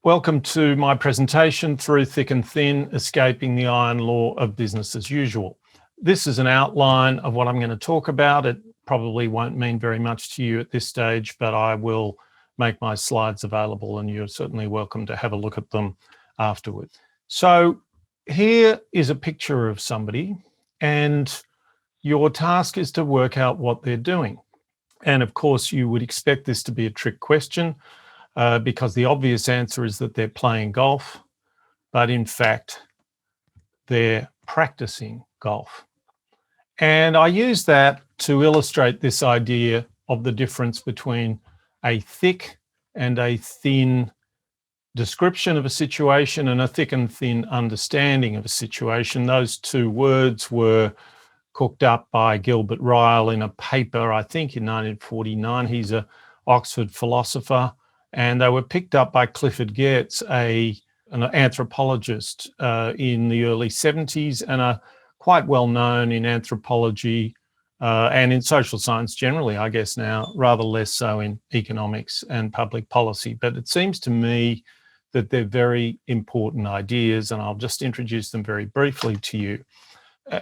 Welcome to my presentation, Through Thick and Thin, Escaping the Iron Law of Business as Usual. This is an outline of what I'm going to talk about. It probably won't mean very much to you at this stage, but I will make my slides available and you're certainly welcome to have a look at them afterwards. So here is a picture of somebody and your task is to work out what they're doing. And of course, you would expect this to be a trick question. Because the obvious answer is that they're playing golf, but in fact, they're practicing golf. And I use that to illustrate this idea of the difference between a thick and a thin description of a situation and a thick and thin understanding of a situation. Those two words were cooked up by Gilbert Ryle in a paper, I think in 1949. He's an Oxford philosopher. And they were picked up by Clifford Geertz, an anthropologist in the early 70s and quite well known in anthropology and in social science generally, I guess now, rather less so in economics and public policy. But it seems to me that they're very important ideas, and I'll just introduce them very briefly to you.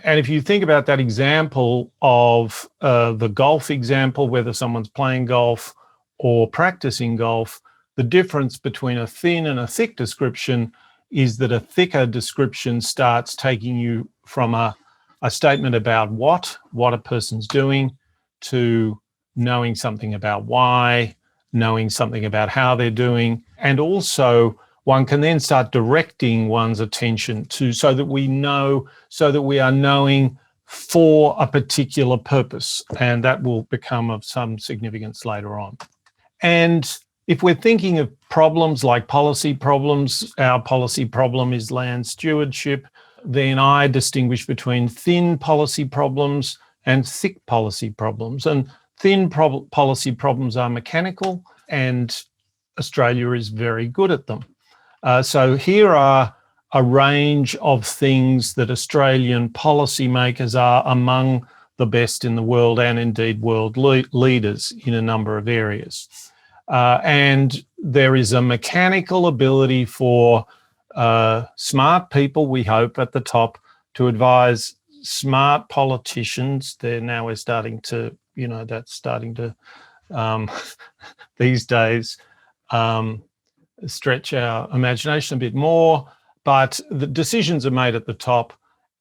And if you think about that example of the golf example, whether someone's playing golf or practicing golf, the difference between a thin and a thick description is that a thicker description starts taking you from a statement about what a person's doing to knowing something about why, knowing something about how they're doing, and also one can then start directing one's attention to so that we are knowing for a particular purpose, and that will become of some significance later on. And if we're thinking of problems like policy problems, our policy problem is land stewardship, then I distinguish between thin policy problems and thick policy problems. And thin policy problems are mechanical, and Australia is very good at them. So here are a range of things that Australian policymakers are among the best in the world and indeed world leaders in a number of areas. And there is a mechanical ability for smart people, we hope, at the top to advise smart politicians. We're starting to, that's starting to, these days, stretch our imagination a bit more. But the decisions are made at the top,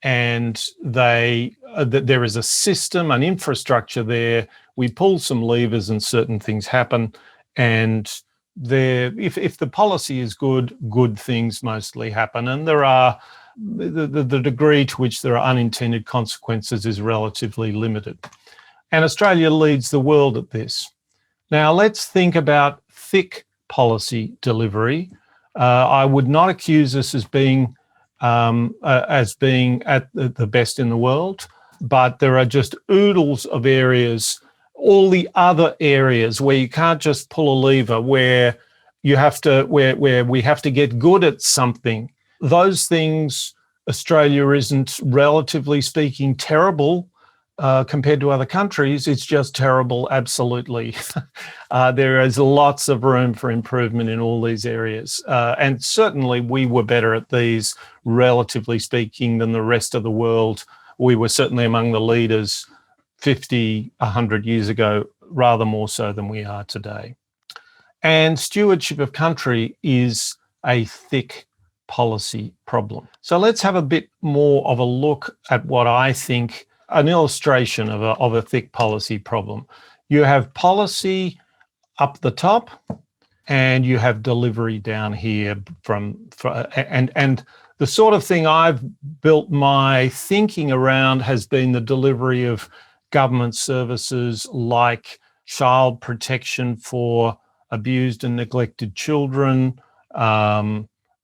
and there is a system, an infrastructure there. We pull some levers and certain things happen. And if the policy is good things mostly happen. And there are the degree to which there are unintended consequences is relatively limited. And Australia leads the world at this. Now let's think about thick policy delivery. I would not accuse us as being at the best in the world, but there are just oodles of areas, all the other areas where you can't just pull a lever, where we have to get good at something. Those things, Australia isn't, relatively speaking, terrible compared to other countries. It's just terrible, absolutely. There is lots of room for improvement in all these areas. And certainly we were better at these, relatively speaking, than the rest of the world. We were certainly among the leaders 50, 100 years ago, rather more so than we are today. And stewardship of country is a thick policy problem. So let's have a bit more of a look at what I think an illustration of a thick policy problem. You have policy up the top and you have delivery down here and the sort of thing I've built my thinking around has been the delivery of government services like child protection for abused and neglected children,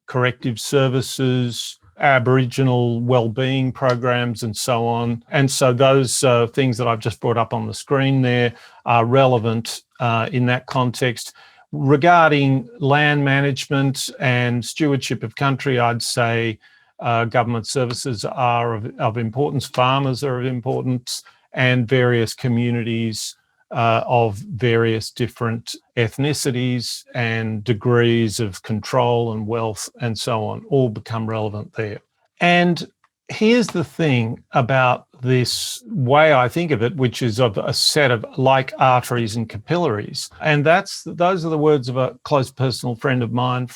corrective services, Aboriginal wellbeing programs, and so on. And so those things that I've just brought up on the screen there are relevant in that context. Regarding land management and stewardship of country, I'd say government services are of importance, farmers are of importance, and various communities of various different ethnicities and degrees of control and wealth and so on, all become relevant there. And here's the thing about this way I think of it, which is of a set of like arteries and capillaries. And those are the words of a close personal friend of mine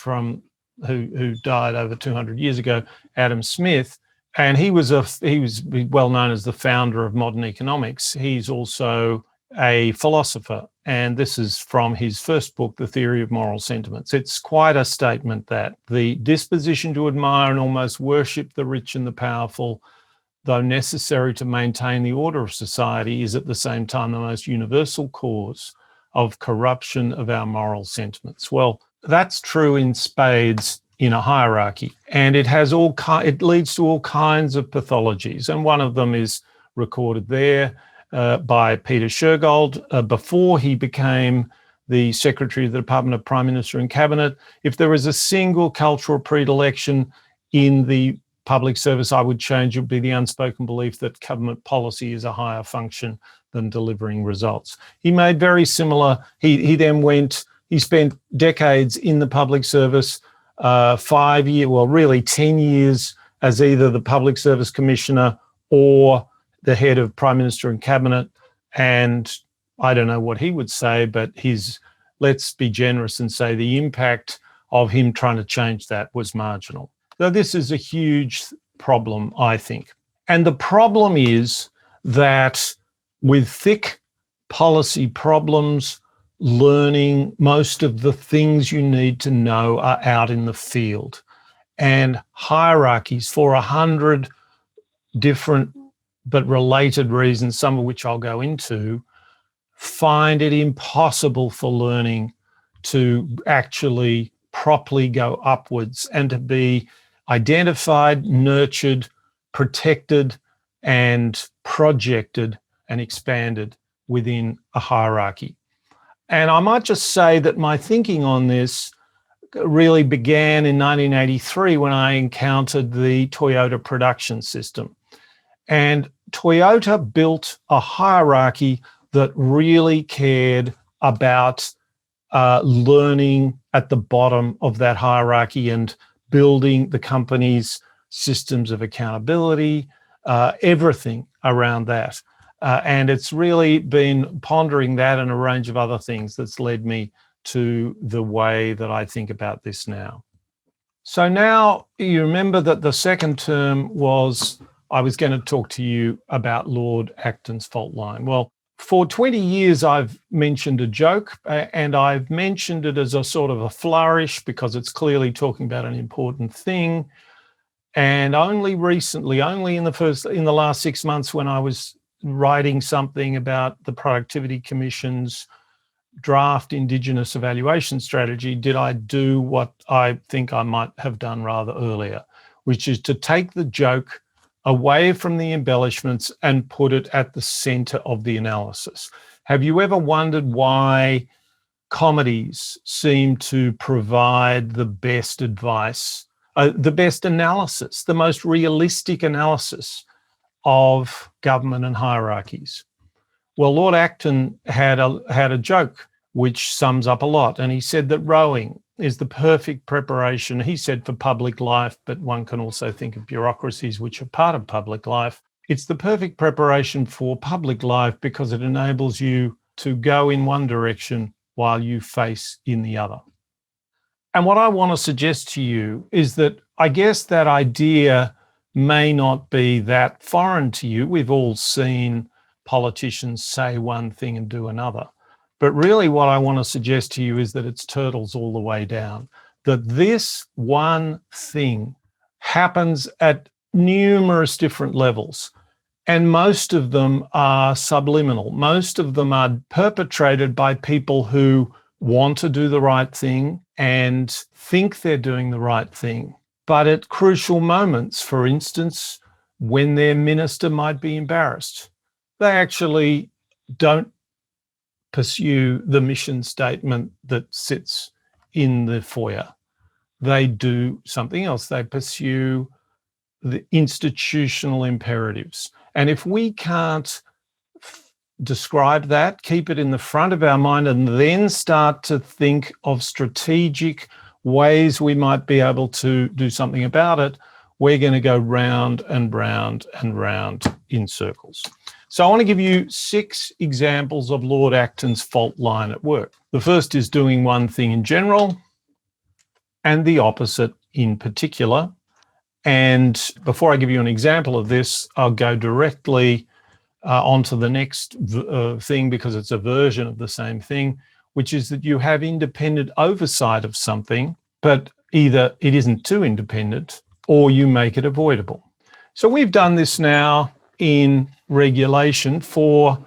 who died over 200 years ago, Adam Smith. And he was well known as the founder of modern economics. He's also a philosopher, and this is from his first book, The Theory of Moral Sentiments. It's quite a statement that the disposition to admire and almost worship the rich and the powerful, though necessary to maintain the order of society, is at the same time the most universal cause of corruption of our moral sentiments. Well, that's true in spades in a hierarchy, and it leads to all kinds of pathologies, and one of them is recorded there by Peter Shergold before he became the Secretary of the Department of Prime Minister and Cabinet. If there is a single cultural predilection in the public service I would change, it would be the unspoken belief that government policy is a higher function than delivering results. He made very similar, he spent decades in the public service, 10 years as either the Public Service Commissioner or the head of Prime Minister and Cabinet. And I don't know what he would say, but let's be generous and say the impact of him trying to change that was marginal. So this is a huge problem, I think. And the problem is that with thick policy problems, learning, most of the things you need to know are out in the field. And hierarchies, for 100 different but related reasons, some of which I'll go into, find it impossible for learning to actually properly go upwards and to be identified, nurtured, protected, and projected and expanded within a hierarchy. And I might just say that my thinking on this really began in 1983 when I encountered the Toyota production system. And Toyota built a hierarchy that really cared about learning at the bottom of that hierarchy and building the company's systems of accountability, everything around that. And it's really been pondering that and a range of other things that's led me to the way that I think about this now. So now you remember that the second term I was going to talk to you about Lord Acton's fault line. Well, for 20 years, I've mentioned a joke, and I've mentioned it as a sort of a flourish because it's clearly talking about an important thing. And only recently, only in the last 6 months, when I was writing something about the Productivity Commission's draft Indigenous evaluation strategy, did I do what I think I might have done rather earlier, which is to take the joke away from the embellishments and put it at the center of the analysis. Have you ever wondered why comedies seem to provide the best advice, the best analysis, the most realistic analysis of government and hierarchies? Well, Lord Acton had a joke which sums up a lot, and he said that rowing is the perfect preparation, he said, for public life, but one can also think of bureaucracies which are part of public life. It's the perfect preparation for public life because it enables you to go in one direction while you face in the other. And what I want to suggest to you is that I guess that idea may not be that foreign to you. We've all seen politicians say one thing and do another. But really what I want to suggest to you is that it's turtles all the way down, that this one thing happens at numerous different levels, and most of them are subliminal. Most of them are perpetrated by people who want to do the right thing and think they're doing the right thing. But at crucial moments, for instance, when their minister might be embarrassed, they actually don't pursue the mission statement that sits in the foyer. They do something else. They pursue the institutional imperatives. And if we can't describe that, keep it in the front of our mind, and then start to think of strategic ways we might be able to do something about it, we're going to go round and round and round in circles. So I want to give you 6 examples of Lord Acton's fault line at work. The first is doing one thing in general and the opposite in particular. And before I give you an example of this, I'll go directly onto the next thing, because it's a version of the same thing, which is that you have independent oversight of something, but either it isn't too independent or you make it avoidable. So we've done this now in regulation for,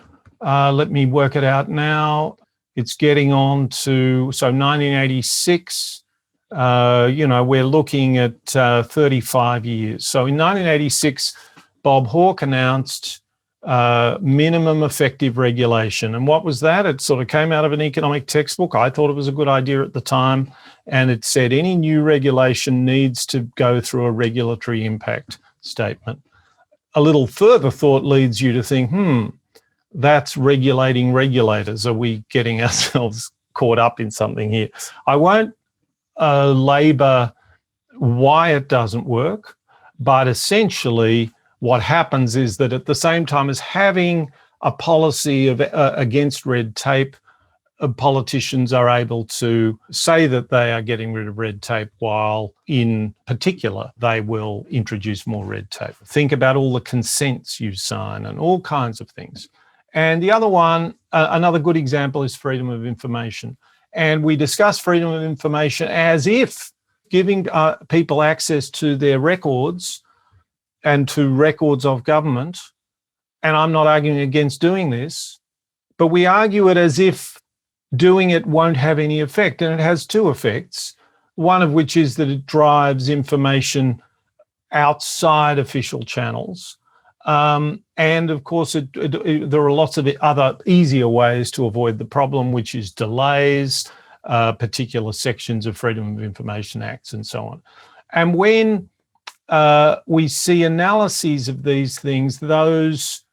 let me work it out now. It's getting on to, so 1986, we're looking at 35 years. So in 1986, Bob Hawke announced minimum effective regulation. And what was that? It sort of came out of an economic textbook. I thought it was a good idea at the time. And it said any new regulation needs to go through a regulatory impact statement. A little further thought leads you to think, that's regulating regulators. Are we getting ourselves caught up in something here? I won't labour why it doesn't work, but essentially what happens is that at the same time as having a policy of against red tape, politicians are able to say that they are getting rid of red tape, while in particular they will introduce more red tape. Think about all the consents you sign and all kinds of things. And the other one, another good example, is freedom of information. And we discuss freedom of information as if giving people access to their records and to records of government, and I'm not arguing against doing this, but we argue it as if doing it won't have any effect. And it has 2 effects, one of which is that it drives information outside official channels. And of course, there are lots of other easier ways to avoid the problem, which is delays, particular sections of Freedom of Information Acts and so on. And when we see analyses of these things, those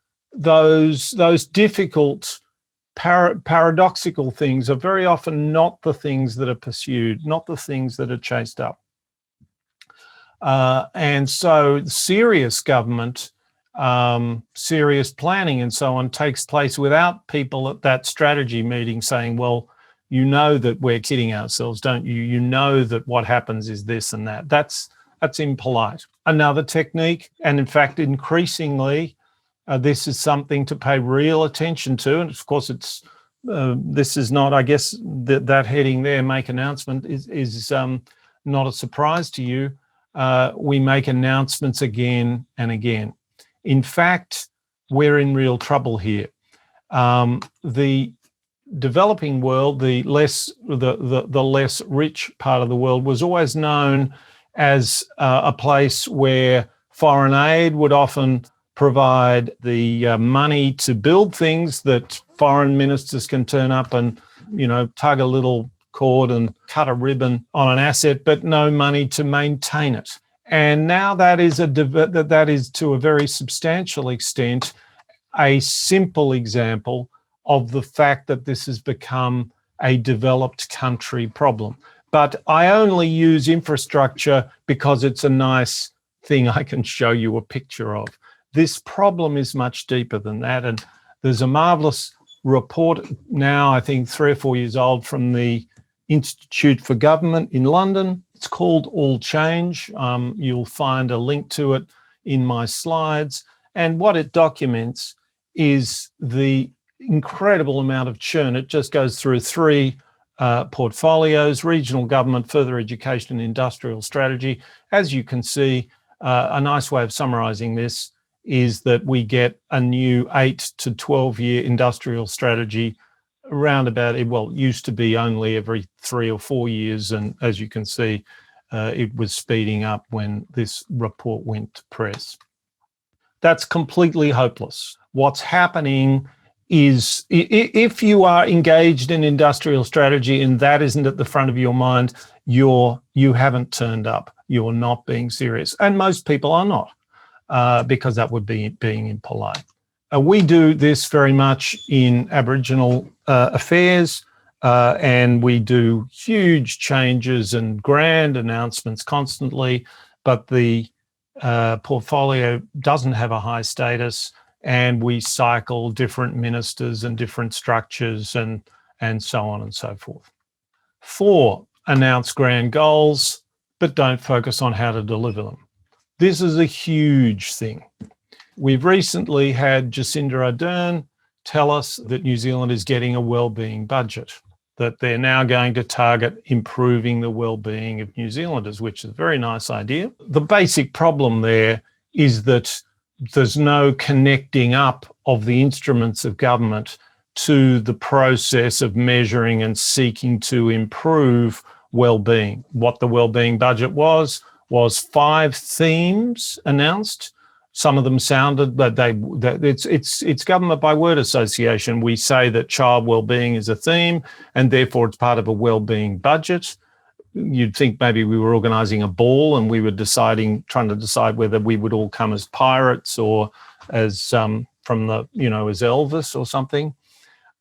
difficult, paradoxical things are very often not the things that are pursued, not the things that are chased up. And so serious government, serious planning and so on takes place without people at that strategy meeting saying, well, you know that we're kidding ourselves, don't you? You know that what happens is this and that. That's impolite. Another technique, and in fact, increasingly, this is something to pay real attention to. And of course, this is not, I guess, that heading there, make announcement, is not a surprise to you. We make announcements again and again. In fact, we're in real trouble here. The developing world, the less rich part of the world, was always known as a place where foreign aid would often provide the money to build things that foreign ministers can turn up and, tug a little cord and cut a ribbon on an asset, but no money to maintain it. And now that is to a very substantial extent a simple example of the fact that this has become a developed country problem. But I only use infrastructure because it's a nice thing I can show you a picture of. This problem is much deeper than that. And there's a marvelous report now, I think 3 or 4 years old, from the Institute for Government in London. It's called All Change. You'll find a link to it in my slides. And what it documents is the incredible amount of churn. It just goes through 3 portfolios: regional government, further education, and industrial strategy. As you can see, a nice way of summarising this is that we get a new 8 to 12-year industrial strategy around about, it used to be only every 3 or 4 years. And as you can see, it was speeding up when this report went to press. That's completely hopeless. What's happening is, if you are engaged in industrial strategy and that isn't at the front of your mind, you haven't turned up. You're not being serious. And most people are not, because that would be being impolite. We do this very much in Aboriginal affairs, and we do huge changes and grand announcements constantly, but the portfolio doesn't have a high status, and we cycle different ministers and different structures and so on and so forth. 4, announce grand goals, but don't focus on how to deliver them. This is a huge thing. We've recently had Jacinda Ardern tell us that New Zealand is getting a wellbeing budget, that they're now going to target improving the well-being of New Zealanders, which is a very nice idea. The basic problem there is that there's no connecting up of the instruments of government to the process of measuring and seeking to improve well-being. What the well-being budget was 5 themes announced. Some of them sounded, but it's government by word association. We say that child wellbeing is a theme, and therefore it's part of a wellbeing budget. You'd think maybe we were organising a ball and we were trying to decide whether we would all come as pirates or as as Elvis or something.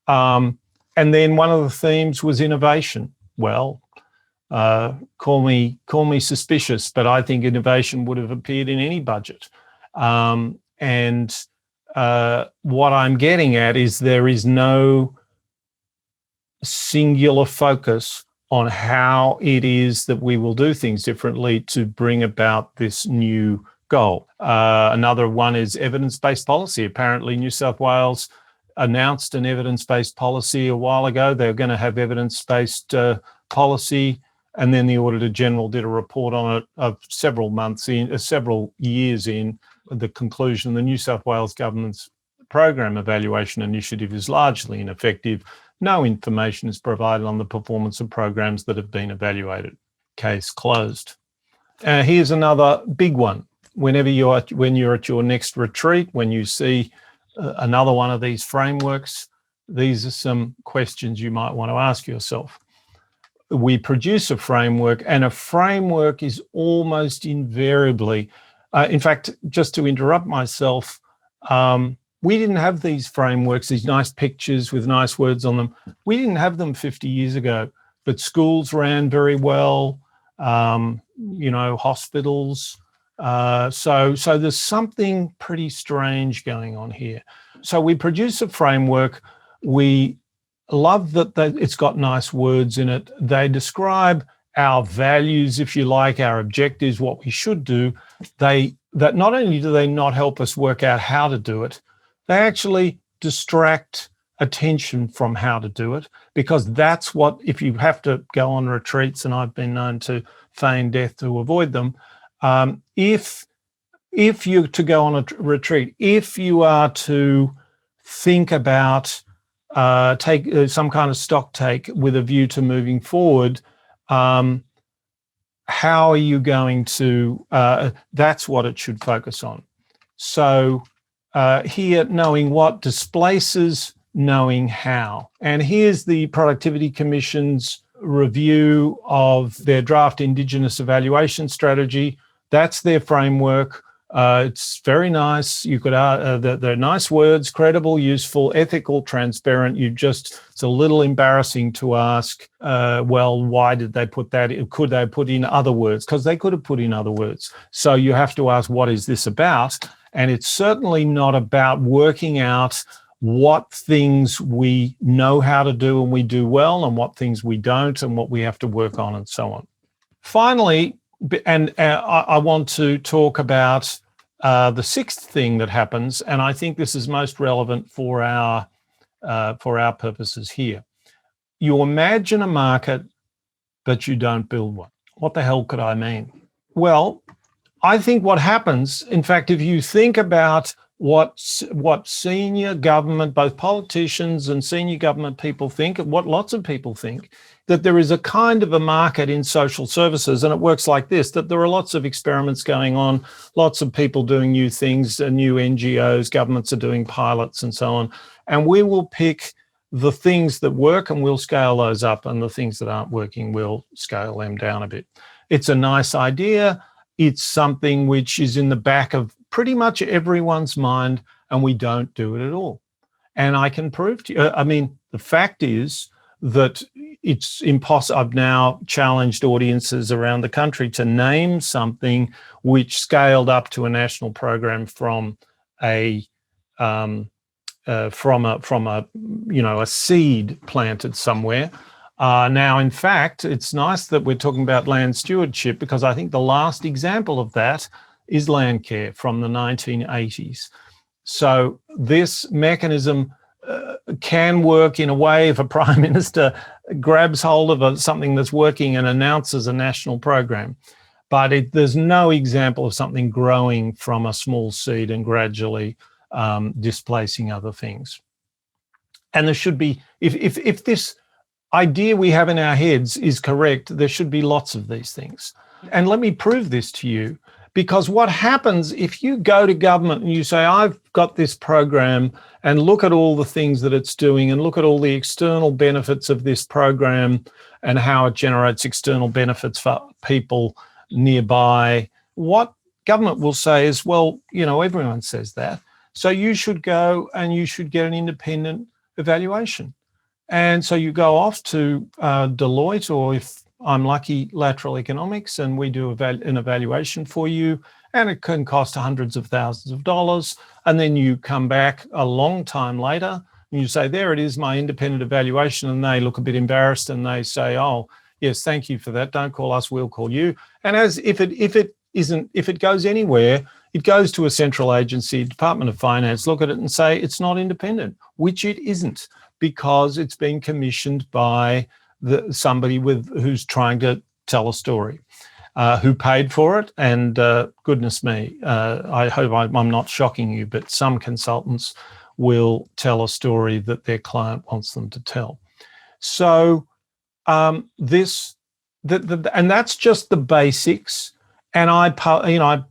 And then one of the themes was innovation. Well, call me suspicious, but I think innovation would have appeared in any budget. What I'm getting at is there is no singular focus on how it is that we will do things differently to bring about this new goal. Another one is evidence-based policy. Apparently, New South Wales announced an evidence-based policy a while ago. They're going to have evidence-based policy, and then the Auditor General did a report on it of several years in. The conclusion, the New South Wales government's program evaluation initiative is largely ineffective. No information is provided on the performance of programs that have been evaluated. Case closed. Here's another big one. When you're at your next retreat, when you see another one of these frameworks, these are some questions you might want to ask yourself. We produce a framework, and a framework is almost invariably in fact, just to interrupt myself, we didn't have these frameworks, these nice pictures with nice words on them. We didn't have them 50 years ago, but schools ran very well, hospitals. So there's something pretty strange going on here. So we produce a framework. We love that it's got nice words in it. They describe our values, if you like, our objectives, what we should do. That not only do they not help us work out how to do it, they actually distract attention from how to do it, because that's what, if you have to go on retreats, and I've been known to feign death to avoid them, if you're to go on a retreat, if you are to think about take some kind of stock take with a view to moving forward, how are you going to, that's what it should focus on. So here, knowing what displaces knowing how. And here's the Productivity Commission's review of their draft Indigenous evaluation strategy. That's their framework. It's very nice. You could, they're nice words: credible, useful, ethical, transparent. It's a little embarrassing to ask, well, why did they put that? Could they put in other words? Because they could have put in other words. So you have to ask, what is this about? And it's certainly not about working out what things we know how to do and we do well, and what things we don't and what we have to work on, and so on. Finally, and I want to talk about the sixth thing that happens, and I think this is most relevant for our purposes here. You imagine a market, but you don't build one. What the hell could I mean? Well, I think what happens, in fact, if you think about what senior government, both politicians and senior government people think, what lots of people think, that there is a kind of a market in social services, and it works like this, that there are lots of experiments going on, lots of people doing new things, new NGOs, governments are doing pilots and so on, and we will pick the things that work and we'll scale those up, and the things that aren't working, we'll scale them down a bit. It's a nice idea. It's something which is in the back of pretty much everyone's mind, and we don't do it at all. And I can prove to you, the fact is that it's impossible. I've now challenged audiences around the country to name something which scaled up to a national program from a seed planted somewhere. Now, in fact, it's nice that we're talking about land stewardship, because I think the last example of that is land care from the 1980s. So this mechanism can work in a way if a prime minister grabs hold of something that's working and announces a national program. But there's no example of something growing from a small seed and gradually displacing other things. And there should be, if this idea we have in our heads is correct, there should be lots of these things. And let me prove this to you, because what happens if you go to government and you say, I've got this program, and look at all the things that it's doing, and look at all the external benefits of this program and how it generates external benefits for people nearby, what government will say is, well, everyone says that, so you should go and you should get an independent evaluation. And so you go off to Deloitte, or if I'm lucky, Lateral Economics, and we do an evaluation for you, and it can cost hundreds of thousands of dollars. And then you come back a long time later and you say, there it is, my independent evaluation. And they look a bit embarrassed and they say, oh, yes, thank you for that. Don't call us, we'll call you. And as if it goes anywhere, it goes to a central agency, Department of Finance, look at it and say it's not independent, which it isn't, because it's been commissioned by somebody who's trying to tell a story, who paid for it. And goodness me, I hope I'm not shocking you, but some consultants will tell a story that their client wants them to tell. So and that's just the basics. And I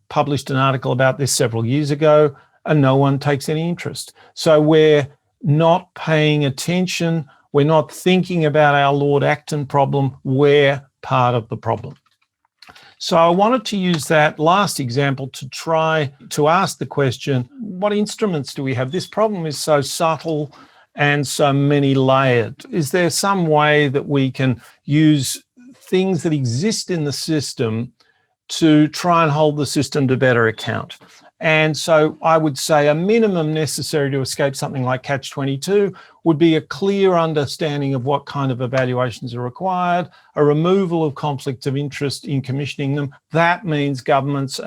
published an article about this several years ago, and no one takes any interest. So we're not paying attention. We're not thinking about our Lord Acton problem. We're part of the problem. So I wanted to use that last example to try to ask the question, what instruments do we have? This problem is so subtle and so many layered. Is there some way that we can use things that exist in the system to try and hold the system to better account? And so I would say a minimum necessary to escape something like Catch-22 would be a clear understanding of what kind of evaluations are required, a removal of conflicts of interest in commissioning them. That means governments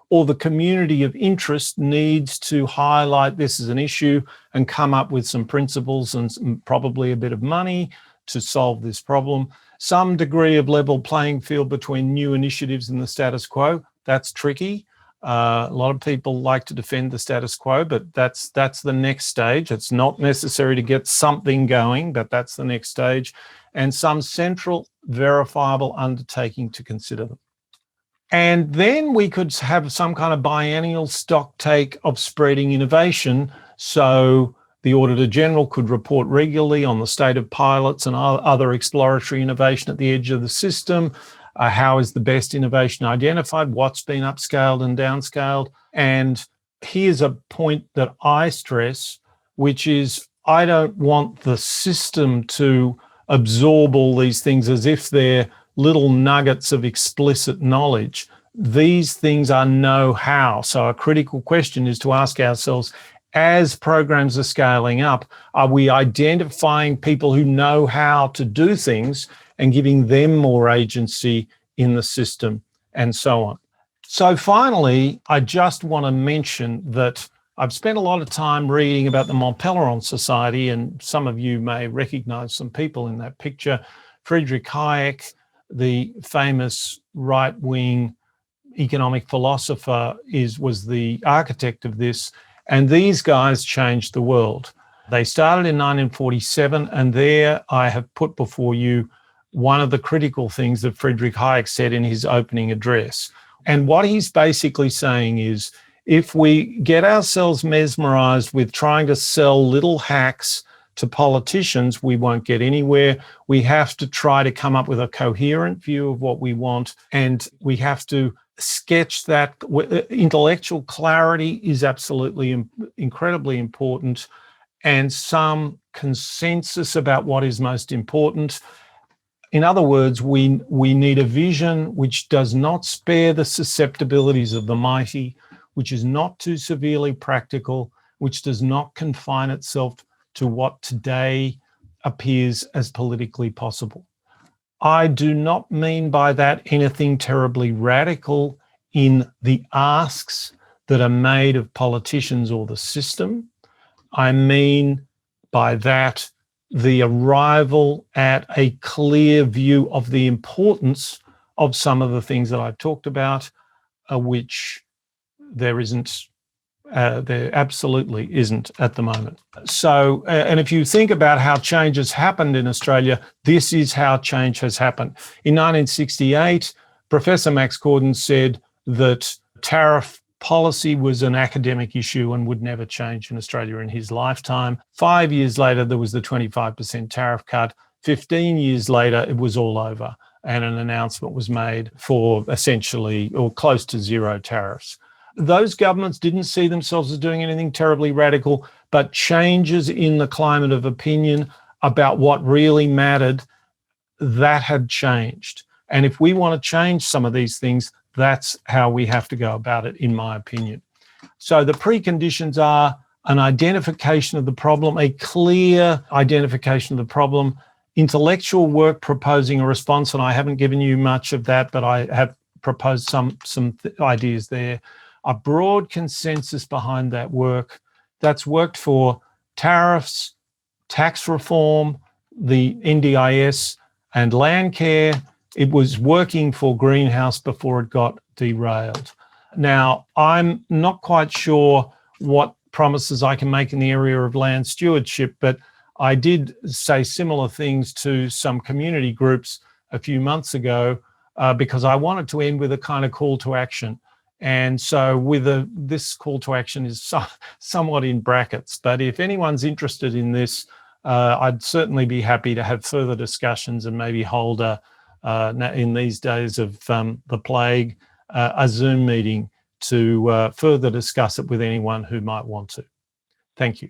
or the community of interest needs to highlight this as an issue and come up with some principles and probably a bit of money to solve this problem. Some degree of level playing field between new initiatives and the status quo. That's tricky. A lot of people like to defend the status quo, but that's the next stage. It's not necessary to get something going, but that's the next stage. And some central verifiable undertaking to consider them. And then we could have some kind of biennial stock take of spreading innovation. So the Auditor General could report regularly on the state of pilots and other exploratory innovation at the edge of the system. How is the best innovation identified? What's been upscaled and downscaled? And here's a point that I stress, which is I don't want the system to absorb all these things as if they're little nuggets of explicit knowledge. These things are know-how. So a critical question is to ask ourselves, as programs are scaling up, are we identifying people who know how to do things and giving them more agency in the system, and so on? So finally, I just want to mention that I've spent a lot of time reading about the Mont Pelerin Society, and some of you may recognize some people in that picture. Friedrich Hayek, the famous right-wing economic philosopher, was the architect of this, and these guys changed the world. They started in 1947, and there I have put before you one of the critical things that Friedrich Hayek said in his opening address. And what he's basically saying is, if we get ourselves mesmerized with trying to sell little hacks to politicians, we won't get anywhere. We have to try to come up with a coherent view of what we want, and we have to sketch that intellectual clarity is absolutely incredibly important, and some consensus about what is most important. In other words, we need a vision which does not spare the susceptibilities of the mighty, which is not too severely practical, which does not confine itself to what today appears as politically possible. I do not mean by that anything terribly radical in the asks that are made of politicians or the system. I mean by that the arrival at a clear view of the importance of some of the things that I've talked about, which there absolutely isn't at the moment. So, and if you think about how change has happened in Australia, this is how change has happened. In 1968, Professor Max Corden said that tariff policy was an academic issue and would never change in Australia in his lifetime. 5 years later, there was the 25% tariff cut. 15 years later, it was all over, and an announcement was made for essentially or close to zero tariffs. Those governments didn't see themselves as doing anything terribly radical, but changes in the climate of opinion about what really mattered, that had changed. And if we want to change some of these things, that's how we have to go about it, in my opinion. So the preconditions are an identification of the problem, a clear identification of the problem, intellectual work proposing a response, and I haven't given you much of that, but I have proposed some ideas there. A broad consensus behind that work that's worked for tariffs, tax reform, the NDIS, and land care. It was working for greenhouse before it got derailed. Now, I'm not quite sure what promises I can make in the area of land stewardship, but I did say similar things to some community groups a few months ago because I wanted to end with a kind of call to action. And so this call to action is somewhat in brackets, but if anyone's interested in this, I'd certainly be happy to have further discussions and maybe hold in these days of the plague, a Zoom meeting to further discuss it with anyone who might want to. Thank you.